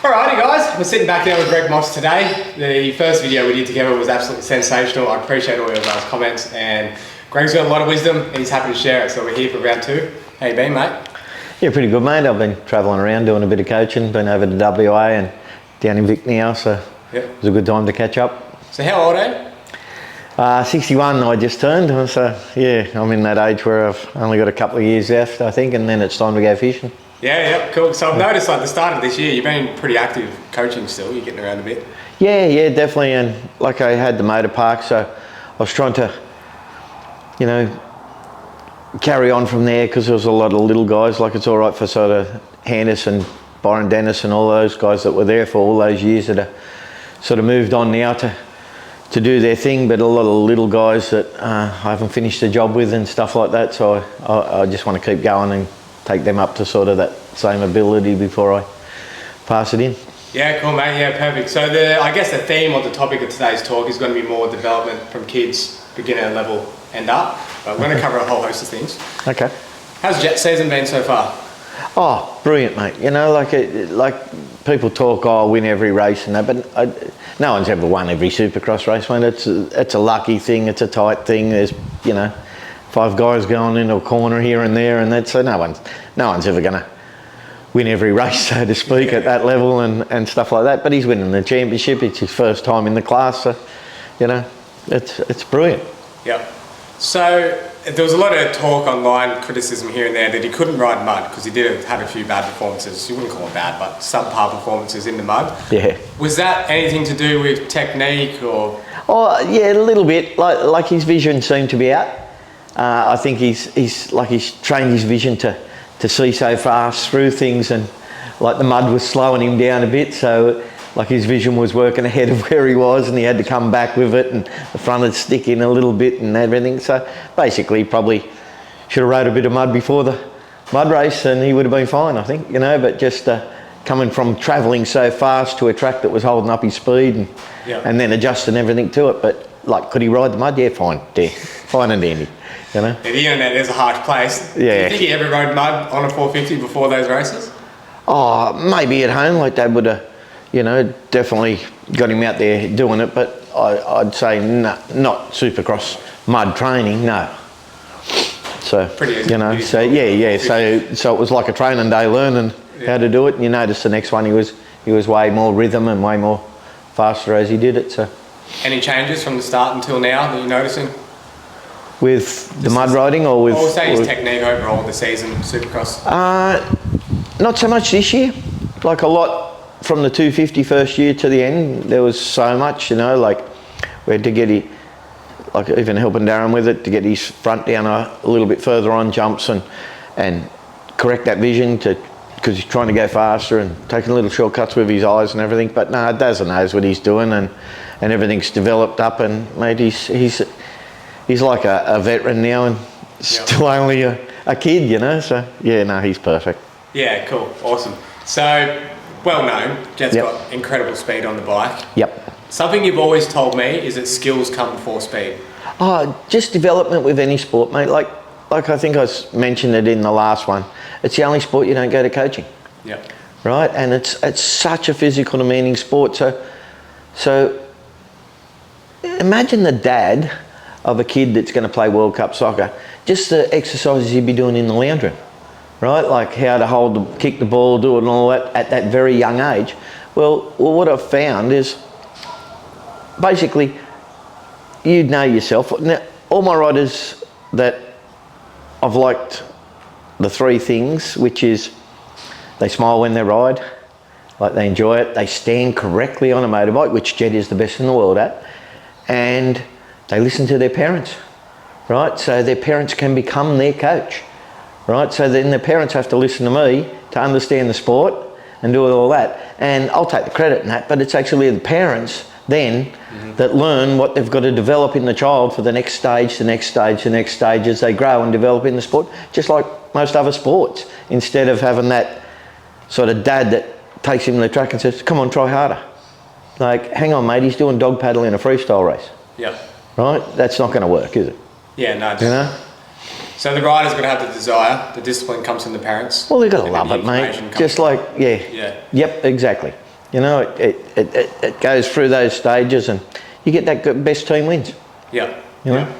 Alrighty guys, we're sitting back there with Greg Moss today. The first video we did together was absolutely sensational. I appreciate all your guys' comments, and Greg's got a lot of wisdom and he's happy to share it, so we're here for round two. How you been, mate? Yeah, pretty good, mate. I've been travelling around doing a bit of coaching, been over to WA and down in Vic now, so Yep. it was a good time to catch up. So how old are you? 61 I just turned, so yeah, I'm in that age where I've only got a couple of years left, I think, and then it's time to go fishing. Yeah, cool. So I've noticed like the start of this year, you've been pretty active coaching still, you're getting around a bit. Yeah, definitely, and like I had the motor park, so I was trying to, you know, carry on from there because there was a lot of little guys. Like it's all right for sort of Henderson, Byron Dennis and all those guys that were there for all those years that are sort of moved on now to do their thing, but a lot of little guys that I haven't finished the job with and stuff like that, so I just want to keep going and take them up to sort of that same ability before I pass it in. Yeah, cool mate, yeah, perfect. So I guess the theme or the topic of today's talk is going to be more development from kids, beginner level and up, but we're going to cover a whole host of things. Okay. How's Jett season been so far? Oh, brilliant, mate. You know, like people talk, oh, win every race and that, but no one's ever won every Supercross race, mate. It's a lucky thing. It's a tight thing. There's, you know, 5 guys going into a corner here and there, and that's so no one's ever going to win every race, so to speak, at that level and stuff like that. But he's winning the championship. It's his first time in the class, so you know, it's brilliant. Yep. So there was a lot of talk online, criticism here and there, that he couldn't ride mud because he did have a few bad performances. You wouldn't call them bad, but subpar performances in the mud. Yeah. Was that anything to do with technique or? Oh yeah, a little bit. Like his vision seemed to be out. I think he's trained his vision to see so fast through things, and like the mud was slowing him down a bit, so like his vision was working ahead of where he was, and he had to come back with it, and the front would stick in a little bit and everything. So basically probably should have rode a bit of mud before the mud race and he would have been fine, I think, you know, but just coming from travelling so fast to a track that was holding up his speed and then adjusting everything to it. But like, could he ride the mud? Yeah, fine, yeah, fine and dandy, you know. Yeah, the internet is a harsh place. Yeah. Do you think he ever rode mud on a 450 before those races? Oh, maybe at home, like Dad would have, you know, definitely got him out there doing it, but I'd say no, not Supercross mud training, no. So, pretty easy, you know, so yeah, so it was like a training day learning how to do it, and you notice the next one he was way more rhythm and way more faster as he did it. So, any changes from the start until now that you're noticing? With the mud riding or with? I would say his technique overall the season, Supercross. Not so much this year, like a lot. From the 250 first year to the end, there was so much, you know, like we had to get it, like even helping Darren with it, to get his front down a little bit further on jumps and correct that vision because he's trying to go faster and taking little shortcuts with his eyes and everything. But no, Dazza knows what he's doing and everything's developed up, and mate, he's like a veteran now and still only a kid, you know. So yeah, no, he's perfect. Yeah, cool, awesome. So, well known, Jett's got incredible speed on the bike. Yep. Something you've always told me is that skills come before speed. Oh, just development with any sport, mate. Like I think I mentioned it in the last one. It's the only sport you don't go to coaching. Yep. Right, and it's such a physical demanding sport. So imagine the dad of a kid that's going to play World Cup soccer. Just the exercises he'd be doing in the lounge room. Right, like how to kick the ball, do it and all that at that very young age. Well, what I've found is basically you'd know yourself. Now, all my riders that I've liked the 3 things, which is they smile when they ride, like they enjoy it, they stand correctly on a motorbike, which Jett is the best in the world at, and they listen to their parents, right? So their parents can become their coach. Right, so then the parents have to listen to me to understand the sport and do all that. And I'll take the credit in that, but it's actually the parents then that learn what they've got to develop in the child for the next stage, the next stage, the next stage as they grow and develop in the sport, just like most other sports. Instead of having that sort of dad that takes him to the track and says, come on, try harder. Like, hang on, mate, he's doing dog paddle in a freestyle race. Yep. Right? That's not going to work, is it? Yeah, no. You know? So the rider's got to have the desire, the discipline comes from the parents. Well, they've got to love it, mate. Just like, yeah. Yep, exactly. You know, it goes through those stages, and you get that best team wins. Yeah. You know? Yeah.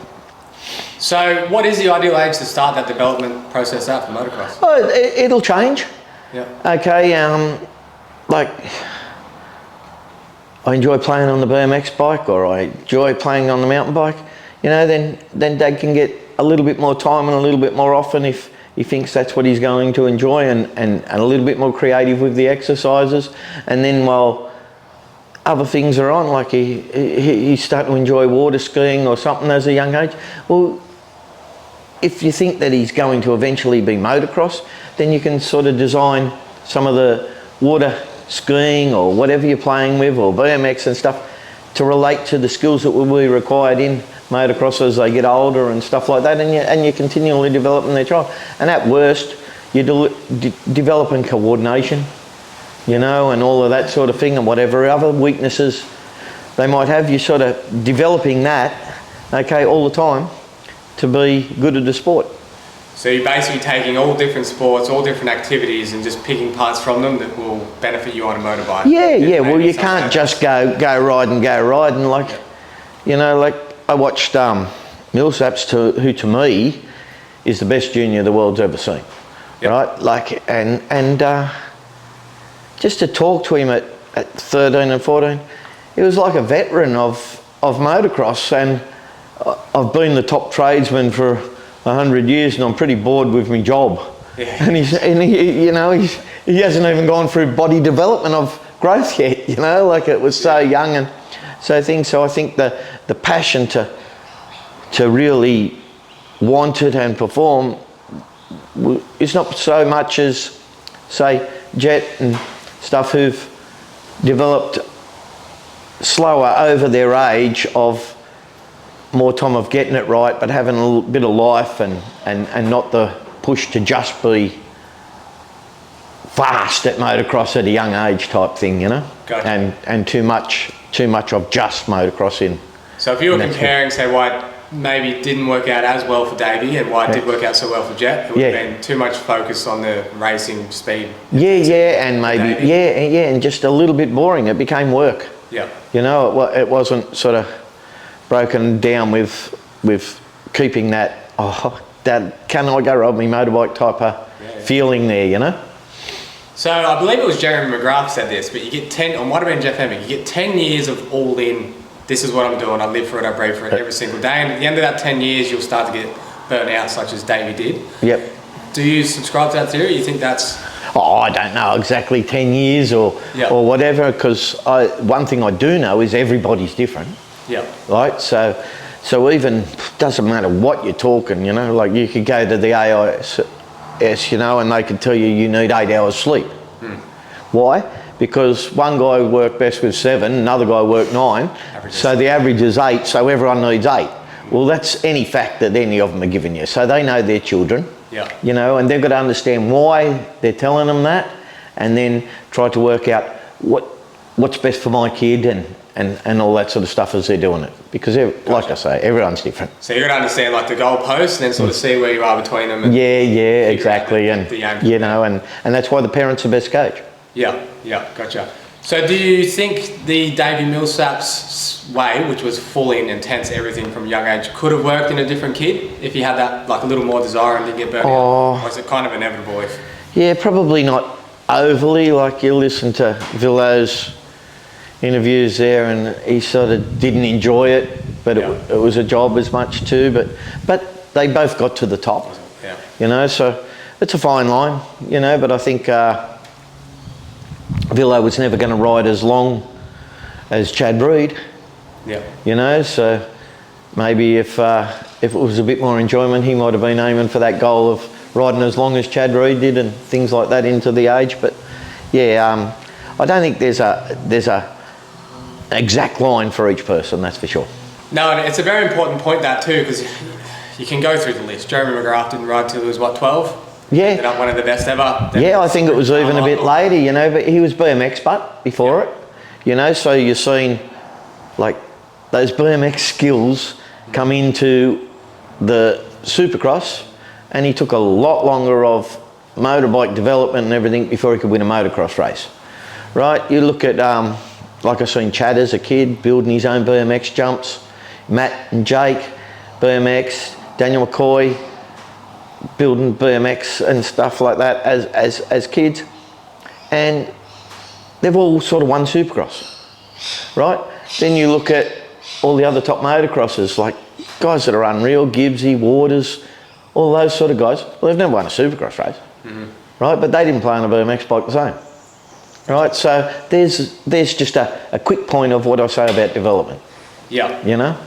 So what is the ideal age to start that development process out for motocross? Oh, it'll change. Yeah. Okay, like I enjoy playing on the BMX bike, or I enjoy playing on the mountain bike, you know, then Dad can get a little bit more time and a little bit more often if he thinks that's what he's going to enjoy, and a little bit more creative with the exercises. And then while other things are on, like he's starting to enjoy water skiing or something as a young age, well, if you think that he's going to eventually be motocross, then you can sort of design some of the water skiing or whatever you're playing with, or BMX and stuff, to relate to the skills that will be required in motocross as they get older and stuff like that, and you're continually developing their child. And at worst, you're developing coordination, you know, and all of that sort of thing, and whatever other weaknesses they might have, you're sort of developing that, okay, all the time to be good at the sport. So you're basically taking all different sports, all different activities, and just picking parts from them that will benefit you on a motorbike. Yeah. Well, you can't just go riding. Like, you know, like I watched Millsaps, who to me is the best junior the world's ever seen. Yep. Right? Like, and just to talk to him at 13 and 14, he was like a veteran of motocross, and I've been the top tradesman for 100 years, and I'm pretty bored with my job. Yeah. And he, you know, he hasn't even gone through body development of growth yet. You know, like it was so young and so things. So I think the passion to really want it and perform is not so much as, say, Jett and stuff who've developed slower over their age, of more time of getting it right, but having a little bit of life and not the push to just be fast at motocross at a young age type thing, you know. Gotcha. And too much of just motocross in. So if you were comparing, say, why it maybe didn't work out as well for Davey and why it did work out so well for Jett, it would have been too much focus on the racing speed. And maybe and just a little bit boring. It became work. Yeah. You know, it wasn't sort of broken down with keeping that, Dad, can I go ride my motorbike type of feeling there, you know? So I believe it was Jeremy McGrath said this, but you get 10, or might have been Jeff Hemming, you get 10 years of all in, this is what I'm doing, I live for it, I breathe for it every single day, and at the end of that 10 years you'll start to get burnt out, such as Davey did. Yep. Do you subscribe to that theory? You think that's... I don't know exactly 10 years or whatever, because one thing I do know is everybody's different. Yeah. Right? So even, doesn't matter what you're talking, you know, like you could go to the AIS, you know, and they could tell you need 8 hours sleep. Why? Because one guy worked best with 7, another guy worked 9, so the average is 8, so everyone needs 8. Well, that's any fact that any of them are giving you. So they know their children, you know, and they've got to understand why they're telling them that, and then try to work out what's best for my kid and all that sort of stuff as they're doing it. Because, like I say, everyone's different. So you've got to understand like the goalposts and then sort of see where you are between them. And exactly. And, you know, and that's why the parents are best coach. Yeah, gotcha. So do you think the Davey Millsaps way, which was full in, intense, everything from a young age, could have worked in a different kid if he had that, like a little more desire and didn't get burnt out? Or is it kind of inevitable if... Yeah, probably not overly. Like you listen to Villo's interviews there, and he sort of didn't enjoy it, but it was a job as much too. But they both got to the top. Yeah. You know, so it's a fine line. You know, but I think Villo was never going to ride as long as Chad Reed. Yeah. You know, so maybe if it was a bit more enjoyment, he might have been aiming for that goal of riding as long as Chad Reed did and things like that into the age. But yeah, I don't think there's a exact line for each person, that's for sure. No, and it's a very important point that too, because you can go through the list. Jeremy McGrath didn't ride till he was what, 12? Yeah. Ended up one of the best ever. Yeah, I think it was even a bit later, you know, but he was BMX butt before it, you know, so you're seeing like those BMX skills come into the Supercross, and he took a lot longer of motorbike development and everything before he could win a motocross race. right? You look at, like I seen Chad as a kid building his own BMX jumps, Matt and Jake, BMX, Daniel McCoy, building BMX and stuff like that as kids. And they've all sort of won Supercross, right? Then you look at all the other top motocrossers, like guys that are unreal, Gibbsy, Waters, all those sort of guys. Well, they've never won a Supercross race, right? But they didn't play on a BMX bike the same, right? So there's just a quick point of what I say about development. Yeah. You know?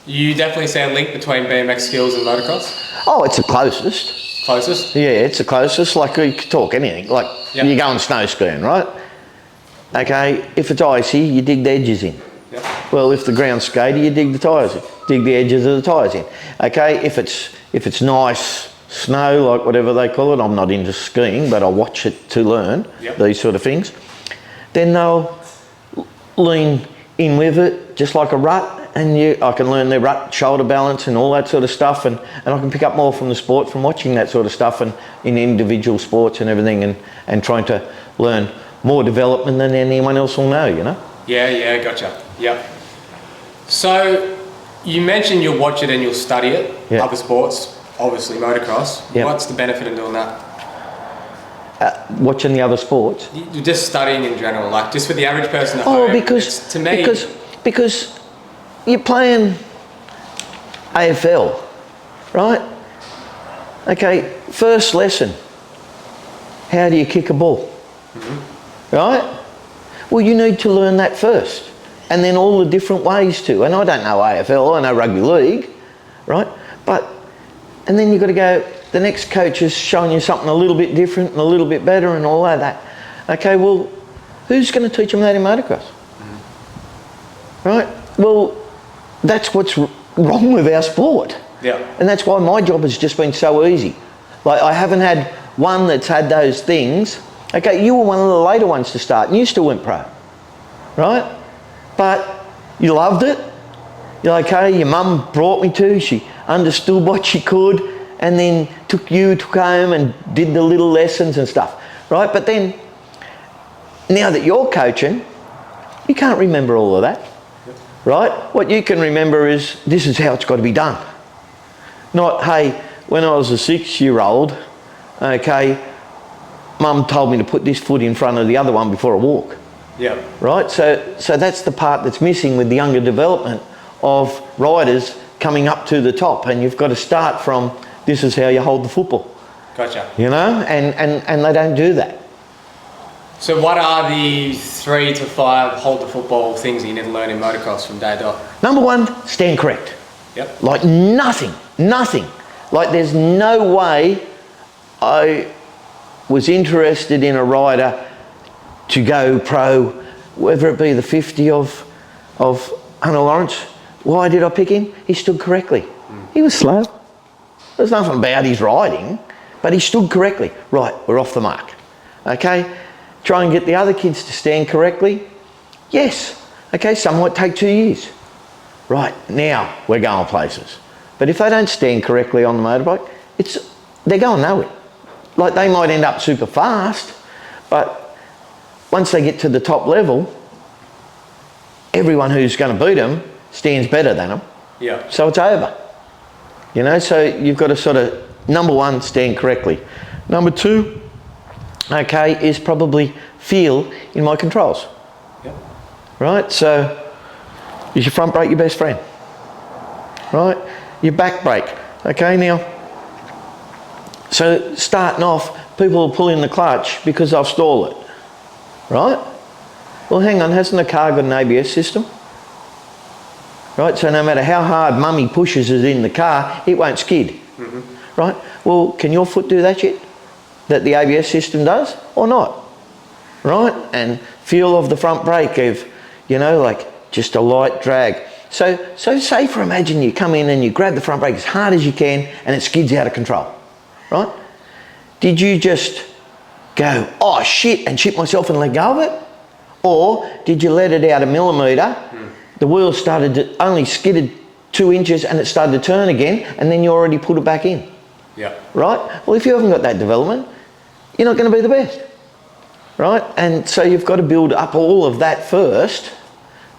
You definitely see a link between BMX skills and motocross? Oh, it's the closest. Closest? Yeah, it's the closest. Like, you could talk anything. Like, you go on snow skiing, right? Okay, if it's icy, you dig the edges in. Yep. Well, if the ground's skaty, you dig the tyres in. Dig the edges of the tyres in. Okay, if it's nice snow, like whatever they call it, I'm not into skiing, but I watch it to learn these sort of things. Then they'll lean in with it, just like a rut, and I can learn their rut, shoulder balance and all that sort of stuff, and I can pick up more from the sport from watching that sort of stuff and in individual sports and everything, and trying to learn more development than anyone else will know, you know? Yeah, gotcha. Yep. So you mentioned you'll watch it and you'll study it, other sports, obviously motocross. Yep. What's the benefit in doing that? Watching the other sports. You're just studying in general, like just for the average person at home. Because to me, because you're playing AFL, right? Okay, first lesson. How do you kick a ball? Right? Well, you need to learn that first, and then all the different ways to. And I don't know AFL, I know rugby league, right? And then you've got to go. The next coach is showing you something a little bit different and a little bit better and all of that. Okay, well, who's going to teach them that in motocross? Right? Well, that's what's wrong with our sport. Yeah. And that's why my job has just been so easy. Like, I haven't had one that's had those things. Okay, you were one of the later ones to start and you still went pro, right? But you loved it. You're like, okay, your mum brought me to, she understood what she could, and then took home and did the little lessons and stuff, right? But then, now that you're coaching, you can't remember all of that, right? What you can remember is, this is how it's got to be done. Not, hey, when I was a 6-year-old, okay, Mum told me to put this foot in front of the other one before I walk. Yeah. Right? So that's the part that's missing with the younger development of riders coming up to the top, and you've got to start from, this is how you hold the football. Gotcha. You know? And they don't do that. So what are the 3 to 5 hold the football things that you need to learn in motocross from day dot? Number 1, stand correct. Yep. Like nothing. Like there's no way I was interested in a rider to go pro, whether it be the 50 of Jett Lawrence. Why did I pick him? He stood correctly. He was slow. There's nothing about his riding, but he stood correctly. Right, we're off the mark. Okay, try and get the other kids to stand correctly. Yes. Okay, some might take 2 years. Right, now we're going places. But if they don't stand correctly on the motorbike, they're going nowhere. Like, they might end up super fast, but once they get to the top level, everyone who's going to beat them stands better than them. Yeah. So it's over. You know, so you've got to sort of, number 1, stand correctly. Number 2, okay, is probably feel in my controls. Yep. Right? So, is your front brake your best friend? Right? Your back brake. Okay, now, so starting off, people will pull in the clutch because they'll stall it. Right? Well, hang on, hasn't the car got an ABS system? Right, so no matter how hard mummy pushes it in the car, it won't skid. Right? Well, can your foot do that yet? That the ABS system does, or not? Right? And feel of the front brake of, you know, like just a light drag. So say for imagine you come in and you grab the front brake as hard as you can and it skids out of control. Right? Did you just go, oh shit, and shit myself and let go of it? Or did you let it out a millimetre? The wheel started to only skidded 2 inches and it started to turn again, and then you already put it back in. Yeah. Right? Well, if you haven't got that development, you're not going to be the best. right? And so you've got to build up all of that first,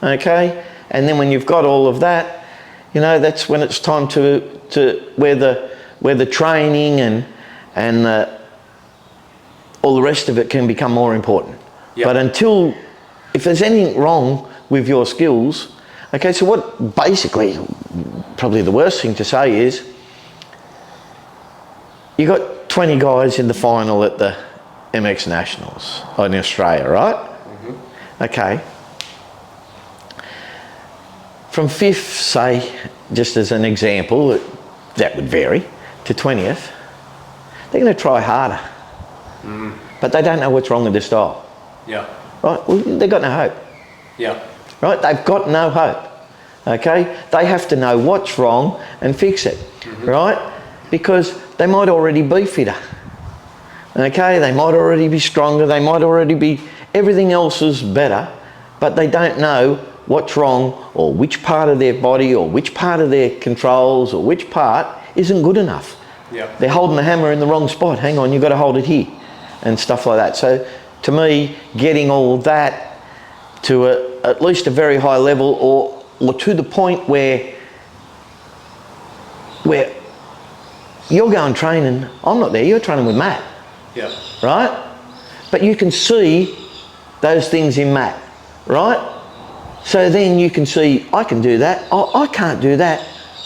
okay? And then when you've got all of that, you know, that's when it's time to where the training and all the rest of it can become more important. Yep. But until, if there's anything wrong with your skills, okay, so what basically, probably the worst thing to say is, you got 20 guys in the final at the MX Nationals in Australia, right? Mm-hmm. Okay. From 5th, say, just as an example, that would vary, to 20th, they're going to try harder. Mm. But they don't know what's wrong with their style. Yeah. Right? Well, they've got no hope. Yeah. Right? They've got no hope. Okay? They have to know what's wrong and fix it. Mm-hmm. Right? Because they might already be fitter. Okay? They might already be stronger. They might already be... Everything else is better, but they don't know what's wrong or which part of their body or which part of their controls or which part isn't good enough. Yeah. They're holding the hammer in the wrong spot. Hang on, you've got to hold it here and stuff like that. So to me, getting all of that to at least a very high level or to the point where you're going training, I'm not there, you're training with Matt. Yeah. Right? But you can see those things in Matt, right? So then you can see, I can do that. Oh, I can't do that.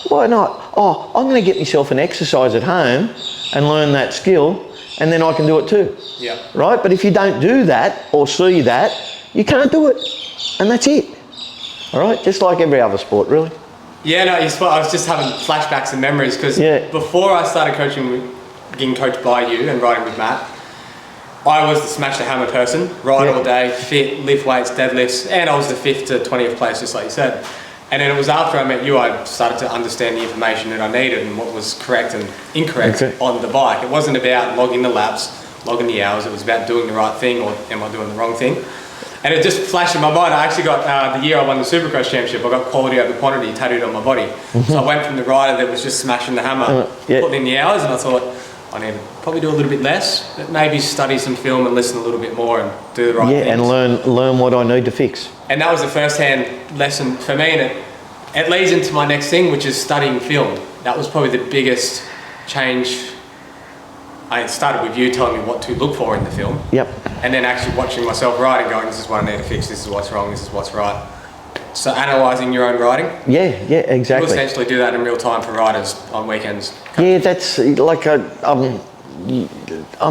Why not? Oh, I'm going to get myself an exercise at home and learn that skill, and then I can do it too. Yeah. Right? But if you don't do that or see that, you can't do it. And that's it. All right? Just like every other sport, really. Yeah, no, I was just having flashbacks and memories because before I started getting coached by you and riding with Matt, I was the smash the hammer person, ride all day, fit, lift weights, deadlifts, and I was the 5th to 20th place, just like you said. And then it was after I met you, I started to understand the information that I needed and what was correct and incorrect on the bike. It wasn't about logging the laps, logging the hours, it was about doing the right thing or am I doing the wrong thing? And it just flashed in my mind. I actually got, the year I won the Supercross Championship, I got quality over quantity tattooed on my body. Mm-hmm. So I went from the rider that was just smashing the hammer, putting in the hours, and I thought, I need to probably do a little bit less, but maybe study some film and listen a little bit more and do the right things. And learn what I need to fix. And that was a first-hand lesson for me, and it leads into my next thing, which is studying film. That was probably the biggest change. I started with you telling me what to look for in the film. Yep. And then actually watching myself ride and going, this is what I need to fix, this is what's wrong, this is what's right. So analysing your own riding. Yeah, exactly. You'll essentially do that in real time for riders on weekends. Yeah, that's like I'm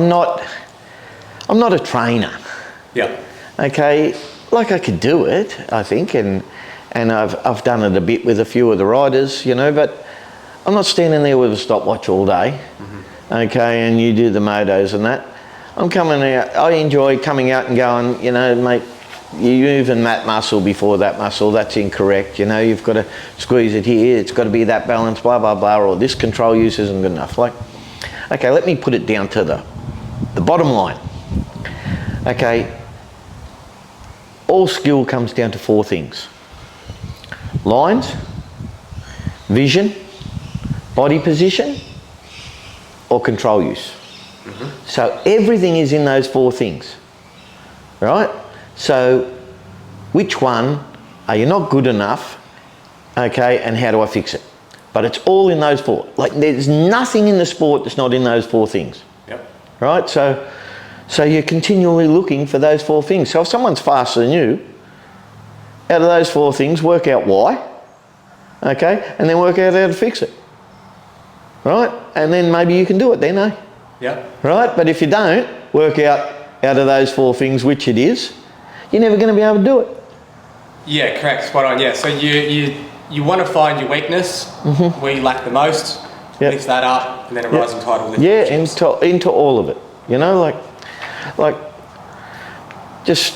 not a trainer. Yeah. Okay, like I could do it, I think, and I've done it a bit with a few of the riders, you know, but I'm not standing there with a stopwatch all day. Mm-hmm. Okay, and you do the motos and that. I'm coming out. I enjoy coming out and going, you know, mate. You're moving that muscle before that muscle, that's incorrect, you know, you've got to squeeze it here, it's got to be that balance, blah, blah, blah, or this control use isn't good enough. Like, okay, let me put it down to the bottom line. Okay, all skill comes down to 4 things. Lines, vision, body position, or control use. Mm-hmm. So everything is in those 4 things, right? So, which one are you not good enough, okay, and how do I fix it? But it's all in those 4. Like, there's nothing in the sport that's not in those 4 things. Yep. Right? So you're continually looking for those 4 things. So if someone's faster than you, out of those 4 things, work out why, okay, and then work out how to fix it. Right? And then maybe you can do it then, eh? Yep. Right? But if you don't work out of those 4 things which it is, you're never going to be able to do it. Yeah, correct, spot on. Yeah, so you want to find your weakness, mm-hmm. where you lack the most, lift that up, and then a rising tide will lift. Yeah, into all of it. You know, like just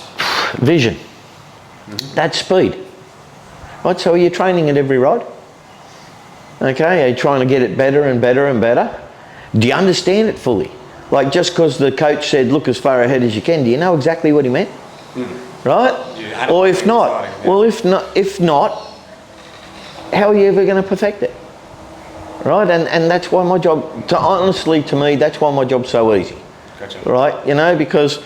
vision. Mm-hmm. That's speed. Right, so are you training at every ride? Okay, are you trying to get it better and better and better? Do you understand it fully? Like, just because the coach said, look as far ahead as you can, do you know exactly what he meant? Mm. Right? Or if not, if not, how are you ever going to perfect it? Right? And that's why my job, honestly, to me, that's why my job's so easy. Gotcha. Right? You know, because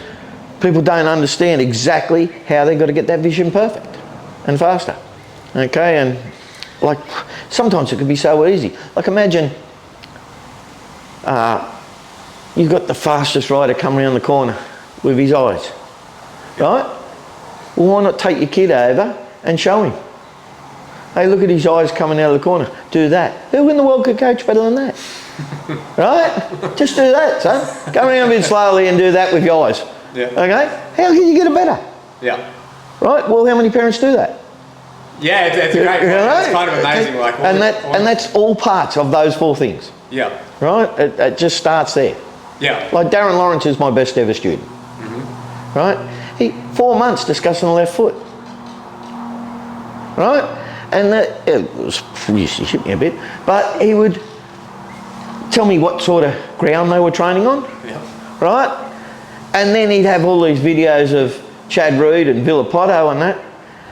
people don't understand exactly how they've got to get that vision perfect and faster. Okay, and like sometimes it could be so easy. Like imagine you've got the fastest rider come around the corner with his eyes, right? Well, why not take your kid over and show him? Hey, look at his eyes coming out of the corner. Do that. Who in the world could coach better than that? Right? Just do that, son. Go around a bit slowly and do that with your eyes. Yeah. Okay? How can you get it better? Yeah. Right? Well, how many parents do that? Yeah, it's a great point. It's kind of amazing. Like, and that's all parts of those 4 things. Yeah. Right? It just starts there. Yeah. Like Darren Lawrence is my best ever student. Right? 4 months discussing the left foot. Right? And used to hit me a bit, but he would tell me what sort of ground they were training on. Yeah. Right? And then he'd have all these videos of Chad Reed and Villapoto and that,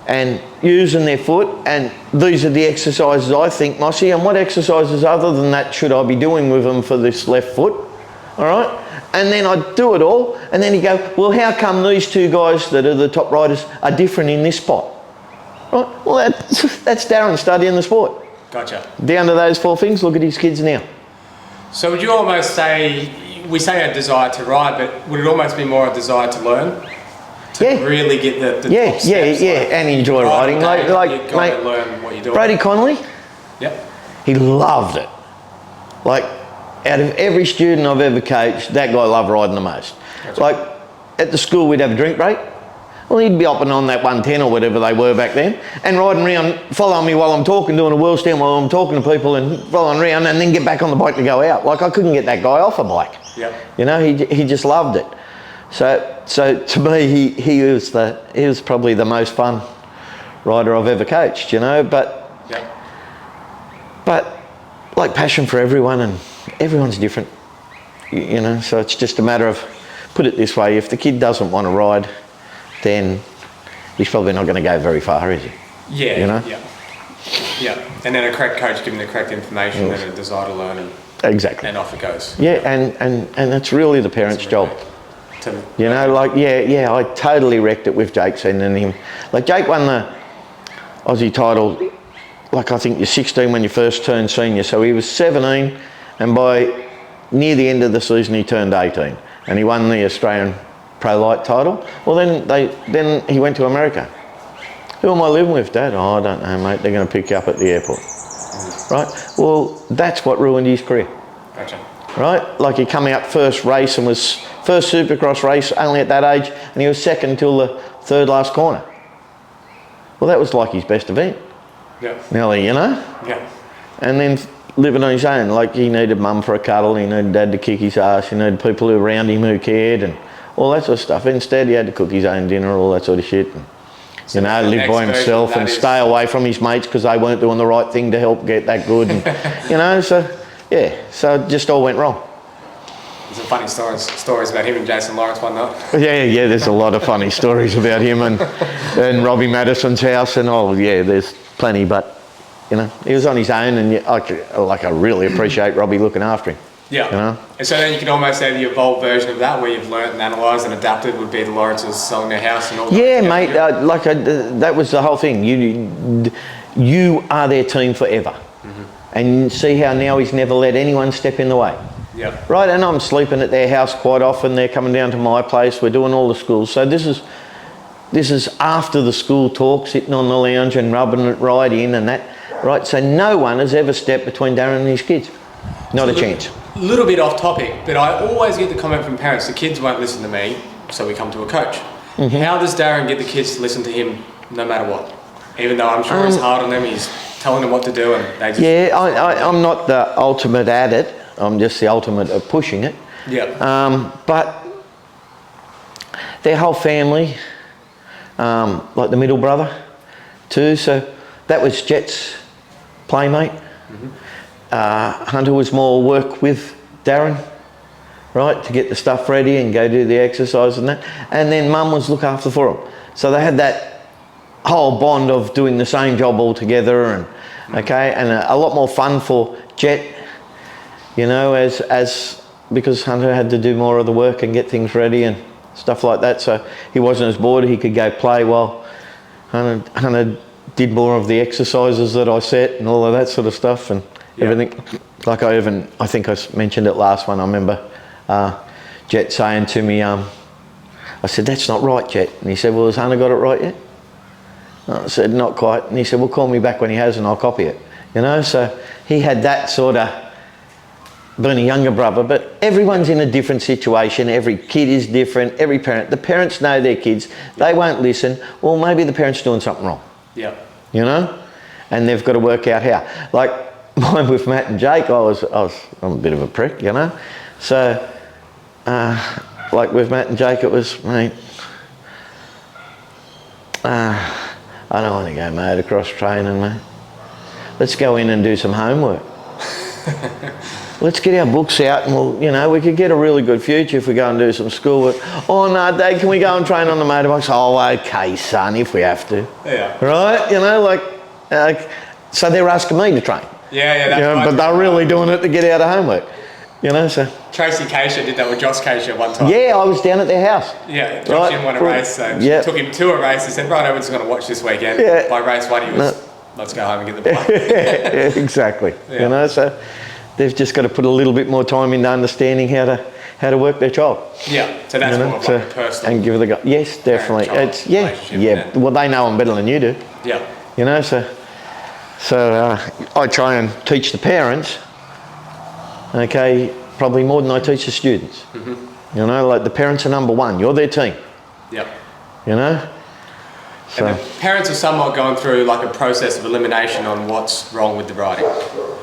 and using their foot, and these are the exercises I think, Mossy, and what exercises other than that should I be doing with them for this left foot? All right? And then I'd do it all, and then he'd go, well, how come these 2 guys that are the top riders are different in this spot? Right? Well, that's Darren studying the sport. Gotcha. Down to those 4 things, look at his kids now. So would you almost say, we say a desire to ride, but would it almost be more a desire to learn? To really get the top steps, and enjoy riding. Like you've got mate, to learn what you're doing. Brady Connolly, Yep. he loved it. Like, out of every student I've ever coached, that guy loved riding the most. Gotcha. Like, at the school we'd have a drink break. Well, he'd be hopping on that 110 or whatever they were back then, and riding around, following me while I'm talking, doing a wheel stand while I'm talking to people and following around, and then get back on the bike to go out. Like, I couldn't get that guy off a bike. Yep. You know, he just loved it. So to me, he was probably the most fun rider I've ever coached, you know, but like passion for everyone, and everyone's different, you know, so it's just a matter of, put it this way, if the kid doesn't want to ride, then he's probably not going to go very far, is he? Yeah, you know? Yeah. And then a correct coach giving the correct information and a desire to learn, and exactly. And off it goes. Yeah, and that's really the parent's job. You know, like, I totally wrecked it with Jake sending him. Like, Jake won the Aussie title, like, I think you're 16 when you first turned senior. So he was 17, and by near the end of the season, he turned 18. And he won the Australian Pro Light title. Well, then he went to America. Who am I living with, Dad? Oh, I don't know, mate. They're going to pick you up at the airport. Right? Well, that's what ruined his career. Gotcha. Right? Like, he came out first race and was first Supercross race only at that age, and he was second till the 3rd last corner. Well, that was like his best event. Yeah. Nearly, you know? Yeah. And then living on his own, like, he needed mum for a cuddle, he needed dad to kick his ass, he needed people around him who cared, and all that sort of stuff. Instead, he had to cook his own dinner, all that sort of shit. And, you know, live by himself and stay away from his mates because they weren't doing the right thing to help get that good. And, you know, so it just all went wrong. There's some funny stories about him and Jason Lawrence one night. Yeah, there's a lot of funny stories about him and Robbie Madison's house, and there's plenty, but, you know, he was on his own, and I really appreciate Robbie looking after him. Yeah. You know? And so then you can almost say the evolved version of that, where you've learnt and analysed and adapted, would be the Lawrences selling their house and all that. Yeah, mate, that was the whole thing. You are their team forever. And see how now he's never let anyone step in the way. Yeah. Right, and I'm sleeping at their house quite often. They're coming down to my place. We're doing all the schools. So this is after the school talk, sitting on the lounge and rubbing it right in and that. Right, so no one has ever stepped between Darren and his kids. Not a chance. A little bit off topic, but I always get the comment from parents, the kids won't listen to me, so we come to a coach. How does Darren get the kids to listen to him no matter what? Even though I'm sure he's hard on them, he's telling them what to do, and they just... Yeah, I'm not the ultimate at it. I'm just the ultimate at pushing it. Yeah. But their whole family, like the middle brother too, so that was Jett's playmate. Hunter was more work with Darren, right, to get the stuff ready and go do the exercise and that. And then Mum was look after for him. So they had that whole bond of doing the same job all together, and a lot more fun for Jett, you know, as because Hunter had to do more of the work and get things ready, and stuff like that. So he wasn't as bored. He could go play while Hunter did more of the exercises that I set and all of that sort of stuff and everything. Like I think I mentioned it last one. I remember Jett saying to me, I said, "That's not right, Jett." And he said, "Well, has Hunter got it right yet?" I said, "Not quite." And he said, "Well, call me back when he has and I'll copy it." You know, so he had that sort of, being a younger brother, but everyone's in a different situation. Every kid is different. Every parent, the parents know their kids. They won't listen. Well, maybe the parent's doing something wrong. Yeah. You know, and they've got to work out how. Like mine with Matt and Jake, I'm a bit of a prick, you know. So, like with Matt and Jake, it was, mate, I don't want to go motocross training, mate. Let's go in and do some homework. Let's get our books out and we'll, you know, we could get a really good future if we go and do some schoolwork. Oh no, Dad, can we go and train on the motorbikes? Oh, okay, son, if we have to. Yeah. Right? You know, like, so they're asking me to train. Yeah, that's you know, right. but they're really doing it to get out of homework. You know, so. Tracy Keisha did that with Josh Keisha one time. Yeah, I was down at their house. Yeah, Josh didn't want to race, so she took him to a race and said, "Right, everyone's going to watch this weekend." Yeah. By race one, he was, "Let's go home and get the bike." Yeah, exactly. Yeah. You know, so they've just got to put a little bit more time into understanding how to work their child. Yeah, so that's more of like a personal. And give it a go. Yes, definitely. It's Well, they know them better than you do. Yeah. You know, so I try and teach the parents. Okay, probably more than I teach the students. Mm-hmm. You know, like the parents are number one. You're their team. Yep. You know. So. And the parents are somewhat going through like a process of elimination on what's wrong with the riding.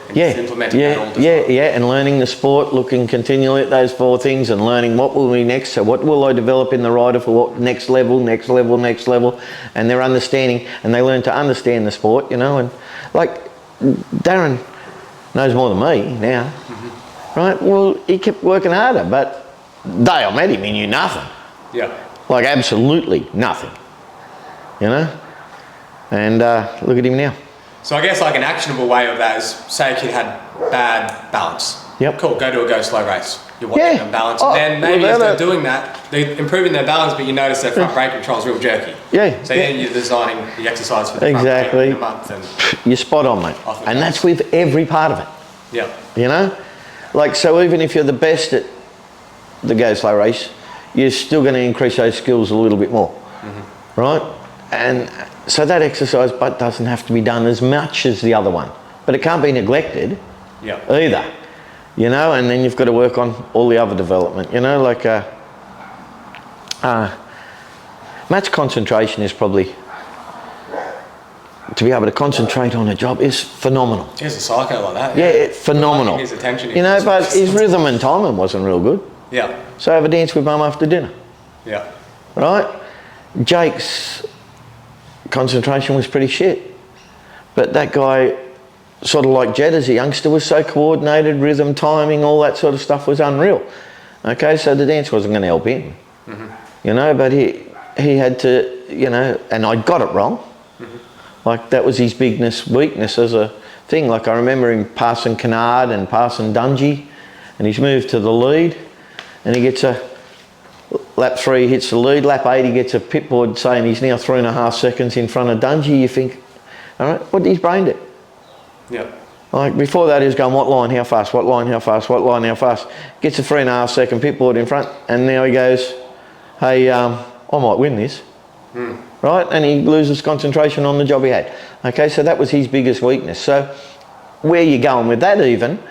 And implementing that all the time. And learning the sport, looking continually at those 4 things and learning what will be next. So what will I develop in the rider for what next level, and they're understanding, and they learn to understand the sport, you know, and like Darren knows more than me now, right? Well, he kept working harder, but the day I met him, he knew nothing. Yeah. Like absolutely nothing, you know? And look at him now. So I guess like an actionable way of that is, say a kid had bad balance. Yep. Cool, go to a go-slow race. You're watching them balance. And then maybe as they're doing that, they're improving their balance, but you notice their front brake control is real jerky. Yeah. So then you're designing the exercise for the front brake in a month. And you're spot on, mate. And that's with every part of it. Yeah. You know? Like, so even if you're the best at the go-slow race, you're still going to increase those skills a little bit more. Mm-hmm. Right? And so that exercise but doesn't have to be done as much as the other one. But it can't be neglected either. You know, and then you've got to work on all the other development. You know, like Matt's concentration is probably, to be able to concentrate on a job is phenomenal. He's a psycho like that. Yeah, phenomenal. His attention. You know, but his rhythm and timing wasn't real good. Yeah. So have a dance with Mum after dinner. Yeah. Right? Jake's concentration was pretty shit. But that guy, sort of like Jett as a youngster, was so coordinated, rhythm, timing, all that sort of stuff was unreal. Okay, so the dance wasn't going to help him. Mm-hmm. You know, but he had to, you know, and I got it wrong. Mm-hmm. Like that was his weakness as a thing. Like I remember him passing Kennard and passing Dungey, and he's moved to the lead, and he gets a lap 3 hits the lead, lap 8 he gets a pit board saying he's now 3.5 seconds in front of Dungey. You think, all right, what did his brain do? Yeah. Like before that he was going, what line, how fast, what line, how fast, what line, how fast. Gets a 3.5 second pit board in front, and now he goes, hey, I might win this. Mm. Right? And he loses concentration on the job he had. Okay, so that was his biggest weakness. So where you going with that even,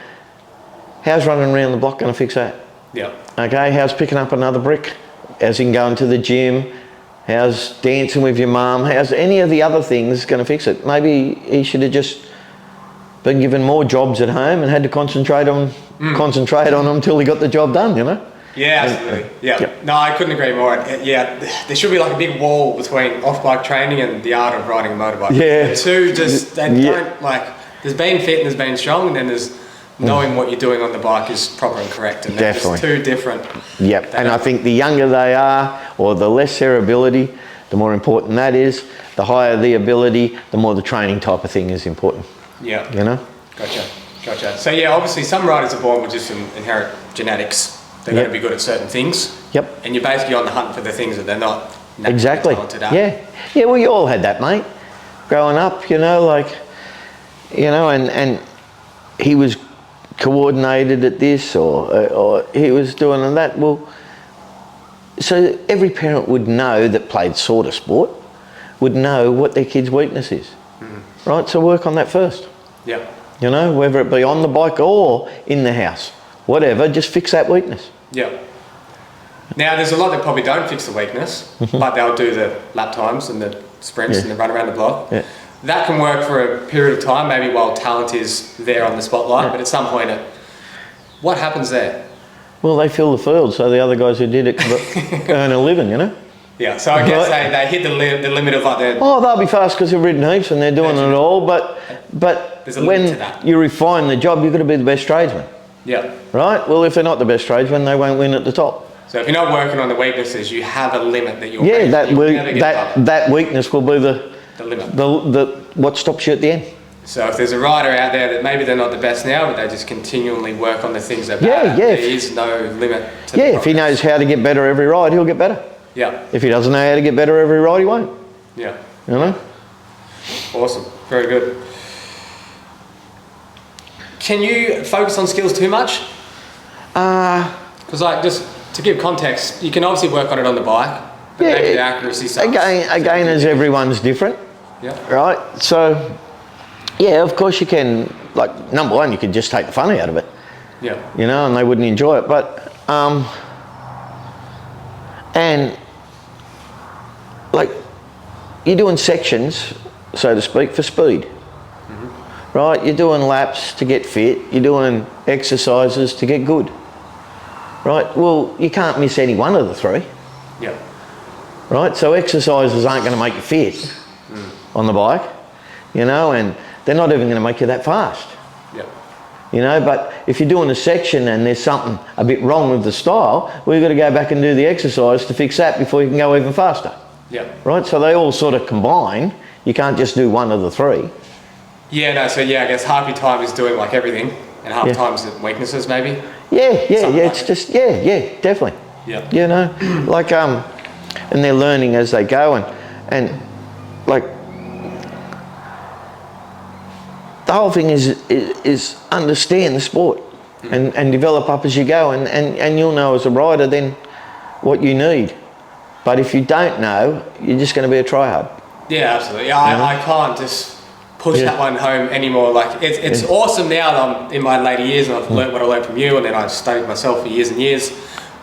how's running around the block going to fix that? Yeah. Okay, how's picking up another brick? How's in going to the gym? How's dancing with your mum? How's any of the other things going to fix it? Maybe he should have just been given more jobs at home and had to concentrate on them until he got the job done, you know? Yeah, absolutely. Yeah. No, I couldn't agree more. Yeah, there should be like a big wall between off-bike training and the art of riding a motorbike. Yeah. The two just, they don't, like, there's being fit and there's being strong, and then there's knowing what you're doing on the bike is proper and correct. And they're just two different. Yep. And I think the younger they are, or the less their ability, the more important that is. The higher the ability, the more the training type of thing is important. Yeah. You know? Gotcha. So yeah, obviously some riders are born with just some inherent genetics. they're going to be good at certain things. Yep. And you're basically on the hunt for the things that they're not naturally Exactly. talented at. Yeah, well, you all had that, mate. Growing up, you know, like, you know, and he was coordinated at this or he was doing that. Well, so every parent would know that played sort of sport, would know what their kid's weakness is. Right? So work on that first. Yeah. You know, whether it be on the bike or in the house, whatever, just fix that weakness. Yeah. Now, there's a lot that probably don't fix the weakness, but they'll do the lap times and the sprints and the run around the block. Yeah. That can work for a period of time, maybe while talent is there on the spotlight, but at some point, what happens there? Well, they fill the field, so the other guys who did it could earn a living, you know? Yeah, so I guess they hit the limit of like their... Oh, they'll be fast because they've ridden heaps and they're doing it all, but there's a limit to when that. you refine the job, you've got to be the best tradesman. Yeah. Right? Well, if they're not the best tradesman, they won't win at the top. So if you're not working on the weaknesses, you have a limit that you're... Yeah, that that weakness will be the limit. What stops you at the end. So if there's a rider out there that maybe they're not the best now, but they just continually work on the things they're bad at, there is no limit to if he knows how to get better every ride, he'll get better. Yeah. If he doesn't know how to get better every ride, he won't. Yeah. You know? Awesome. Very good. Can you focus on skills too much? Because like, just to give context, you can obviously work on it on the bike, but maybe the accuracy sucks. Again, as everyone's different. Yeah. Right? So, yeah, of course you can, like, number one, you could just take the fun out of it. Yeah. You know, and they wouldn't enjoy it. But, and, like, you're doing sections, so to speak, for speed. Right? You're doing laps to get fit. You're doing exercises to get good. Right? Well, you can't miss any one of the three. Yeah. Right? So exercises aren't going to make you fit on the bike, you know, and they're not even going to make you that fast. Yeah. You know, but if you're doing a section and there's something a bit wrong with the style, we've got to go back and do the exercise to fix that before you can go even faster. Yeah. Right? So they all sort of combine. You can't just do one of the three. Yeah, no, so yeah, I guess half your time is doing like everything and half time is weaknesses maybe. It's just, definitely. Yeah. You know, like, and they're learning as they go and like, the whole thing is understand the sport and develop up as you go and you'll know as a rider then what you need. But if you don't know, you're just going to be a tryhard. Yeah, absolutely. Yeah, I can't just push that one home anymore. Like it's awesome now that I'm in my later years and I've learnt what I learned from you and then I studied myself for years and years.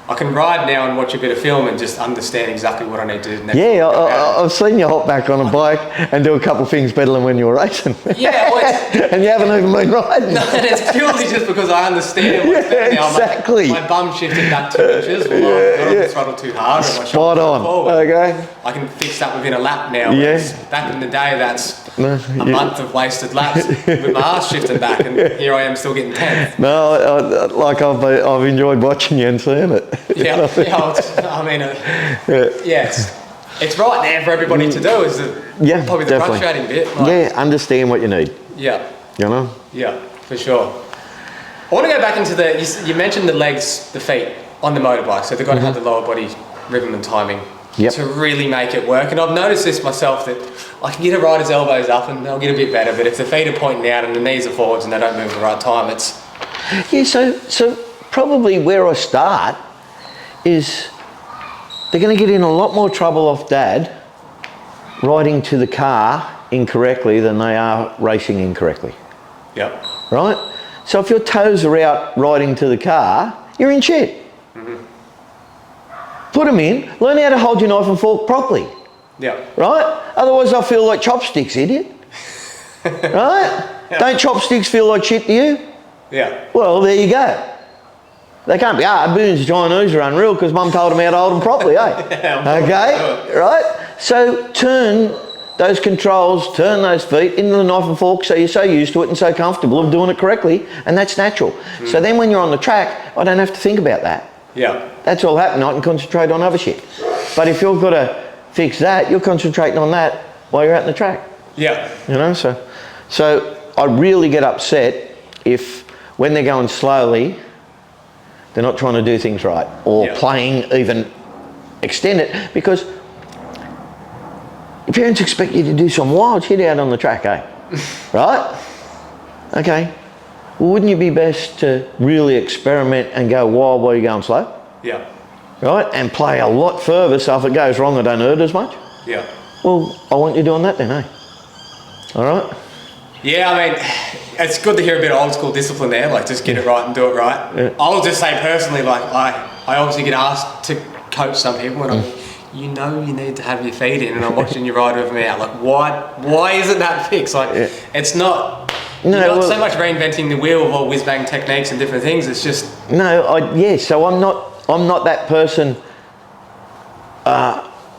I can ride now and watch a bit of film and just understand exactly what I need to do next. Yeah, I've seen you hop back on a bike and do a couple of things better than when you were racing. Yeah, well, and you haven't even been riding. No, and it's purely just because I understand what's there now. Exactly. My bum shifted back 2 inches. Well, I got on the throttle too hard. And my Spot on. forward. Okay. I can fix that within a lap now. Yeah. Back in the day, that's a month of wasted laps with my ass shifting back, and here I am still getting 10th. No, like I've enjoyed watching you and seeing it. Yeah, it's right there for everybody to do. Is probably the frustrating bit. Like, understand what you need. Yeah. You know. Yeah, for sure. I want to go back into you mentioned the legs, the feet on the motorbike, so they've got to have the lower body rhythm and timing to really make it work. And I've noticed this myself that I can get a rider's elbows up and they'll get a bit better, but if the feet are pointing out and the knees are forwards and they don't move at the right time, it's... Yeah, so probably where I start is they're going to get in a lot more trouble off dad riding to the car incorrectly than they are racing incorrectly. Yep. Right? So if your toes are out riding to the car, you're in shit. Put them in, learn how to hold your knife and fork properly. Yeah. Right? Otherwise I'll feel like chopsticks, idiot. Right? Yeah. Don't chopsticks feel like shit to you? Yeah. Well, there you go. They can't be hard. Boone's Chinese are unreal because mum told them how to hold them properly, eh? Okay? Right? So turn those controls, turn those feet into the knife and fork so you're so used to it and so comfortable of doing it correctly, and that's natural. So then when you're on the track, I don't have to think about that. Yeah. That's all happening. I can concentrate on other shit. But if you've got to fix that, you're concentrating on that while you're out in the track. Yeah. You know, so I really get upset if when they're going slowly, They're not trying to do things right, or playing even extend it, because your parents expect you to do some wild shit out on the track, eh? Right? Okay. Well, wouldn't you be best to really experiment and go wild while you're going slow? Yeah. Right? And play a lot further, so if it goes wrong, it don't hurt as much? Yeah. Well, I want you doing that then, eh? All right? Yeah, I mean, it's good to hear a bit of old school discipline there, like just get it right and do it right. Yeah. I'll just say personally, like I obviously get asked to coach some people, and I'm like, you know you need to have your feet in, and I'm watching you ride with me out. Like, why isn't that fixed? Like, it's not, you're not so much reinventing the wheel of all whiz-bang techniques and different things, it's just... No, so I'm not that person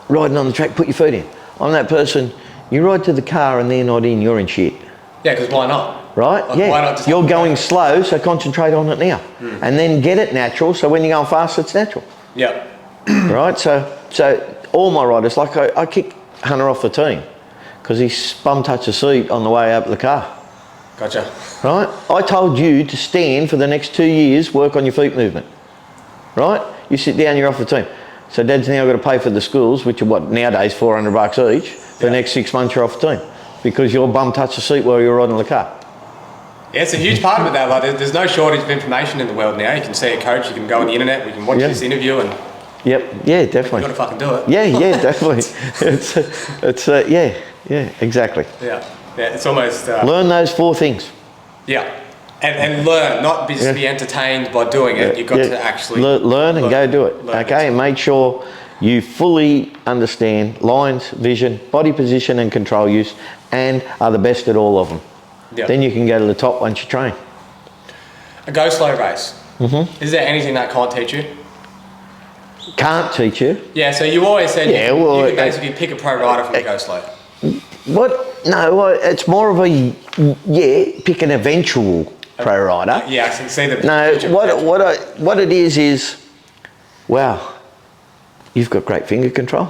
riding on the track, put your feet in. I'm that person, you ride to the car and they're not in, you're in shit. Yeah, because why not? Right? Like, why not just you're going slow, so concentrate on it now. And then get it natural, so when you're going fast, it's natural. Yeah. Right? So all my riders, like I kicked Hunter off the team because he bum touched the seat on the way up the car. Gotcha. Right? I told you to stand for the next 2 years, work on your feet movement. Right? You sit down, you're off the team. So Dad's now got to pay for the schools, which are what, nowadays $400 each. For the next 6 months you're off the team because your bum touched the seat while you're riding the car. Yeah, it's a huge part of it though. Like, there's no shortage of information in the world now. You can see a coach, you can go on the internet, we can watch this interview and... Yep, yeah, definitely. You've got to fucking do it. Yeah, definitely. Yeah, exactly. Yeah, it's almost... learn those 4 things. Yeah, and learn, not just be entertained by doing it. You've got to actually... Learn and go do it, okay? And make sure you fully understand lines, vision, body position and control use, and are the best at all of them. Yeah. Then you can go to the top once you train. A go slow race. Is there anything that can't teach you? Can't teach you? Yeah, so you always said you can basically pick a pro rider from the go slow. What? No, it's more of a, pick an eventual pro rider. Yeah, I can see the... No, what it is, wow, you've got great finger control,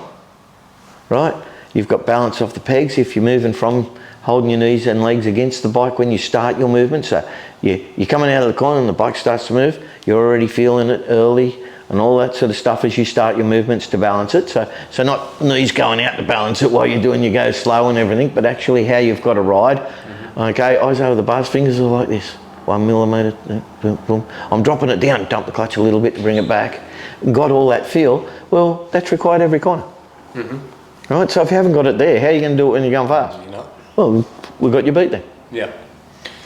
right? You've got balance off the pegs if you're moving from holding your knees and legs against the bike when you start your movement. So you're coming out of the corner and the bike starts to move, you're already feeling it early and all that sort of stuff as you start your movements to balance it. So not knees going out to balance it while you're doing your go slow and everything, but actually how you've got to ride. Okay, eyes over the bars, fingers are like this. 1 millimetre, boom, boom. I'm dropping it down, dump the clutch a little bit to bring it back. Got all that feel. Well, that's required every corner. Right, so if you haven't got it there, how are you going to do it when you're going fast? You're not. Well, we've got you beat then. Yeah.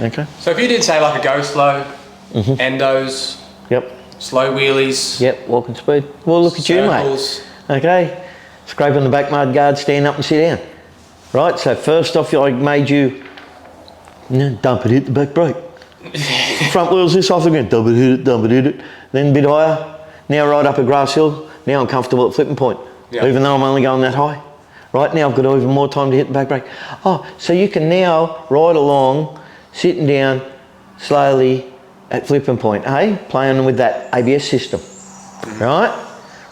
Okay. So if you did say like a go slow, endos, slow wheelies. Yep, walking speed. Well, look at you, mate. Okay. Scraping the back mud guard, stand up and sit down. Right, so first off, I made you dump it, hit the back brake. Front wheels this off again, dump it, hit it. Then a bit higher. Now right up a grass hill. Now I'm comfortable at flipping point, even though I'm only going that high. Right, now I've got even more time to hit the back brake. Oh, so you can now ride along, sitting down slowly at flipping point, playing with that ABS system, right?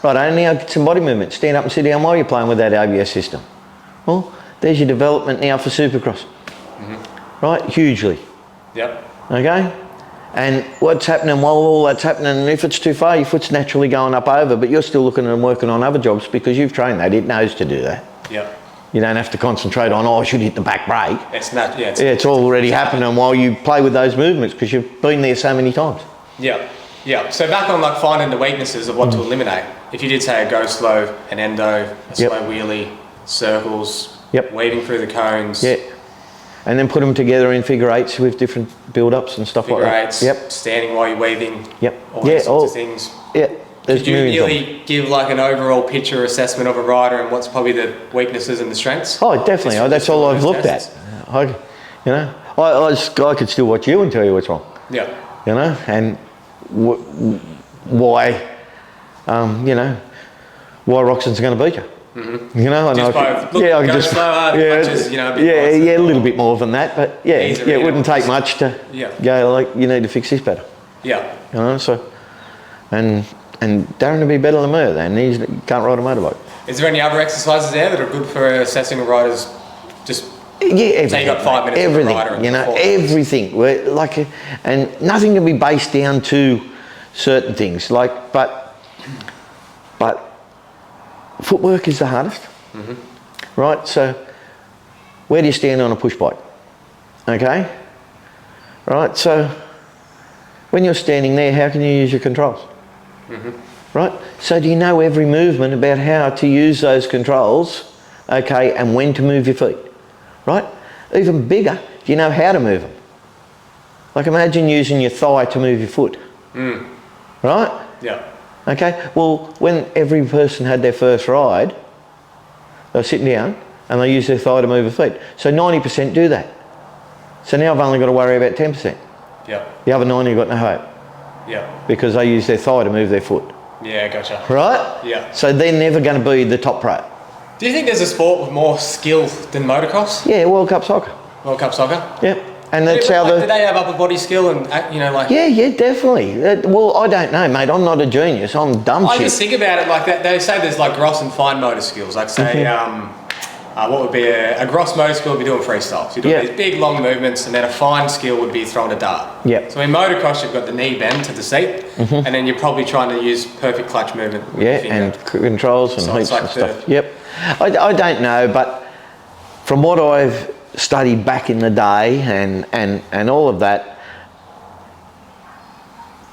Right, now get some body movement. Stand up and sit down while you're playing with that ABS system. Well, there's your development now for Supercross, right? Hugely. Yep. Okay? And what's happening while all that's happening, and if it's too far, your foot's naturally going up over, but you're still looking and working on other jobs because you've trained that. It knows to do that. Yep. You don't have to concentrate on, I should hit the back brake. It's not, it's already happening while you play with those movements because you've been there so many times. Yeah. Yeah. So back on like finding the weaknesses of what to eliminate. If you did say a go slow, an endo, a slow wheelie, circles, weaving through the cones. Yeah. And then put them together in figure eights with different build-ups and stuff like that. Figure eights, standing while you're weaving, all those sorts of things. Yeah. Could you really give like an overall picture assessment of a rider and what's probably the weaknesses and the strengths? Oh, definitely. That's all I've looked at. I could still watch you and tell you what's wrong. Yeah. You know, and why, why Roxon's going to beat you. You know, and go slow, hard, punches, a little bit more than that, but it wouldn't take much to go like, you need to fix this better. Yeah. You know, so, and Darren will be better than me then, he can't ride a motorbike. Is there any other exercises there that are good for assessing a rider's just... everything. Say you got 5 minutes everything, of a rider. Everything. And nothing can be based down to certain things. Like, but footwork is the hardest, right? So where do you stand on a push bike? Okay, right? So when you're standing there, how can you use your controls? Right? So do you know every movement about how to use those controls, okay, and when to move your feet, right? Even bigger, do you know how to move them? Like imagine using your thigh to move your foot, right? Yeah. Okay, well, when every person had their first ride, they were sitting down and they used their thigh to move their feet. So 90% do that. So now I've only got to worry about 10%. Yeah. The other 90 got no hope Yeah. because they use their thigh to move their foot. Yeah, gotcha. Right? Yeah. So they're never going to be the top pro. Do you think there's a sport with more skill than motocross? Yeah, World Cup soccer. World Cup soccer? Yep. And that's how do they have upper body skill and, you know, like... Yeah, definitely. Well, I don't know, mate. I'm not a genius. I'm dumb I shit. just think about it like that. They say there's like gross and fine motor skills. Like say, what would be a gross motor skill would be doing freestyle. So you're doing these big long movements, and then a fine skill would be throwing a dart. Yeah. So in motocross, you've got the knee bend to the seat, and then you're probably trying to use perfect clutch movement. With your finger. And controls and So it's heaps like and stuff. Yep. I don't know, but from what I've studied back in the day and all of that,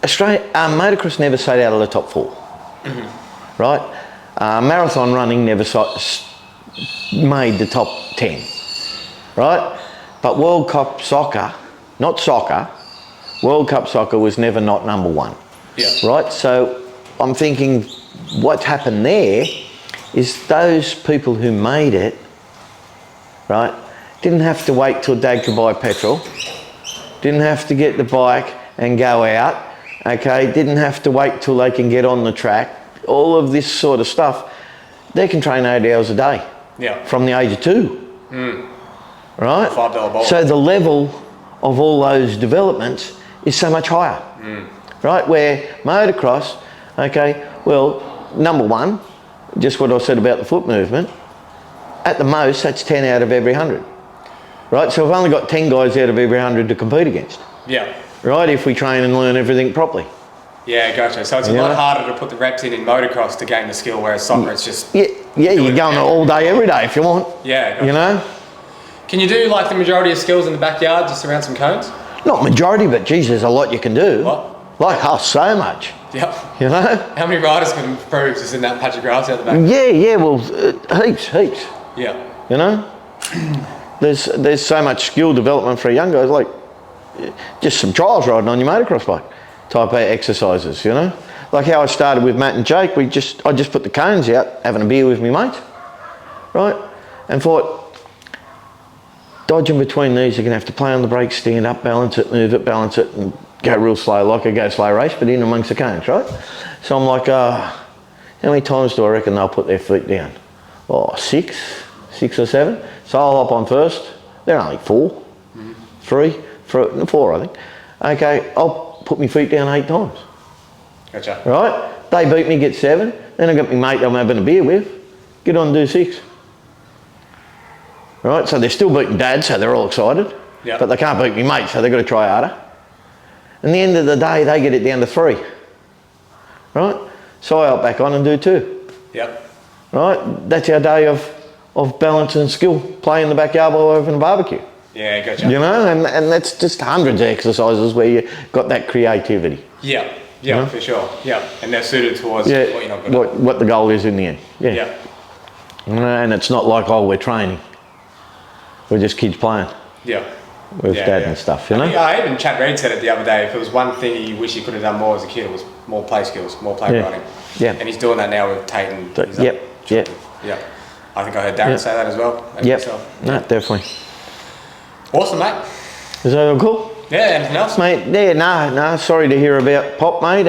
motocross never stayed out of the top 4, right? Marathon running never made the top 10, right? But World Cup soccer, not soccer, World Cup soccer was never not number 1, right? So I'm thinking what's happened there is those people who made it, right, didn't have to wait till Dad could buy petrol, didn't have to get the bike and go out, okay, didn't have to wait till they can get on the track, all of this sort of stuff. They can train 8 hours a day from the age of 2, right? $5 ball. So the level of all those developments is so much higher, right? Where motocross, okay, well, number 1, just what I said about the foot movement, at the most, that's 10 out of every 100. Right, so we've only got 10 guys out of every 100 to compete against. Yeah. Right, if we train and learn everything properly. Yeah, gotcha. So it's a lot harder to put the reps in motocross to gain the skill, whereas soccer it's just... Yeah, you're going all day, every day if you want. Yeah, gotcha. You know? Can you do like the majority of skills in the backyard just around some cones? Not majority, but geez, there's a lot you can do. What? Like, so much. Yep. You know? How many riders can improve just in that patch of grass out the back? Yeah, well, heaps. Yeah. You know? There's so much skill development for young guys, like just some trials riding on your motocross bike type of exercises, you know? Like how I started with Matt and Jake, I just put the cones out, having a beer with me mates, right? And thought, dodging between these, you're gonna have to play on the brakes, stand up, balance it, move it, balance it, and go real slow, like a go slow race, but in amongst the cones, right? So I'm like, how many times do I reckon they'll put their feet down? Oh, 6 or 7. So I'll hop on first. They're only 4, 3, 4, I think. Okay, I'll put my feet down 8 times. Gotcha. Right? They beat me, get 7. Then I got my mate I'm having a beer with. Get on and do 6. Right? So they're still beating Dad, so they're all excited. Yep. But they can't beat me mate, so they've got to try harder. And the end of the day, they get it down to 3. Right? So I hop back on and do 2. Yep. Right? That's our day of balance and skill, play in the backyard while we're having a barbecue. Yeah, gotcha. You know, and that's just hundreds of exercises where you got that creativity. Yeah, You know? for sure. Yeah, and they're suited towards what you're not good at. What the goal is in the end. Yeah. Yeah. You know, and it's not like, we're training. We're just kids playing Yeah. with Dad and stuff, you know? Yeah, even Chad Reed said it the other day. If there was one thing he wished he could have done more as a kid, it was more play skills, more play riding. Yeah. And he's doing that now with Tate and Yep. Yeah. I think I heard Darren say that as well. Yep. No, definitely. Awesome, mate. Is that all cool? Yeah, anything else? Mate, yeah, no, sorry to hear about Pop, mate,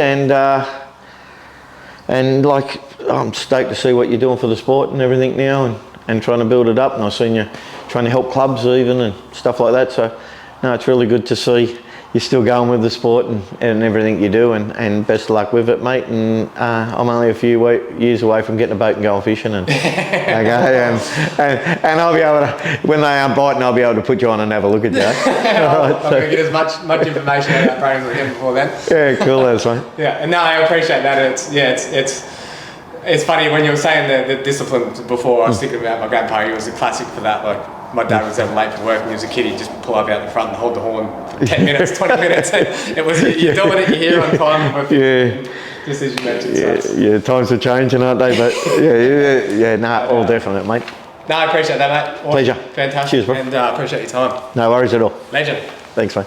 and like, I'm stoked to see what you're doing for the sport and everything now, and trying to build it up, and I've seen you trying to help clubs even and stuff like that, so no, it's really good to see you're still going with the sport and everything you do, and best of luck with it, mate. And I'm only a few years away from getting a boat and going fishing, and and I'll be able to, when they aren't biting, I'll be able to put you on and have a look at you. I'm going to get as much information about Parental as I can before then. Yeah, cool, that's fine. Yeah, and no, I appreciate that. It's funny when you were saying the discipline before. I was thinking about my grandpa. He was a classic for that. Like, my dad was ever late for work when he was a kid. He'd just pull up out the front and hold the horn for 10 minutes, 20 minutes. And it was, you're doing it, you're here on time. Just as you mentioned. Yeah, times are changing, aren't they? But all definite, mate. No, I appreciate that, mate. Awesome. Pleasure. Fantastic. Cheers, bro. And I appreciate your time. No worries at all. Legend. Thanks, mate.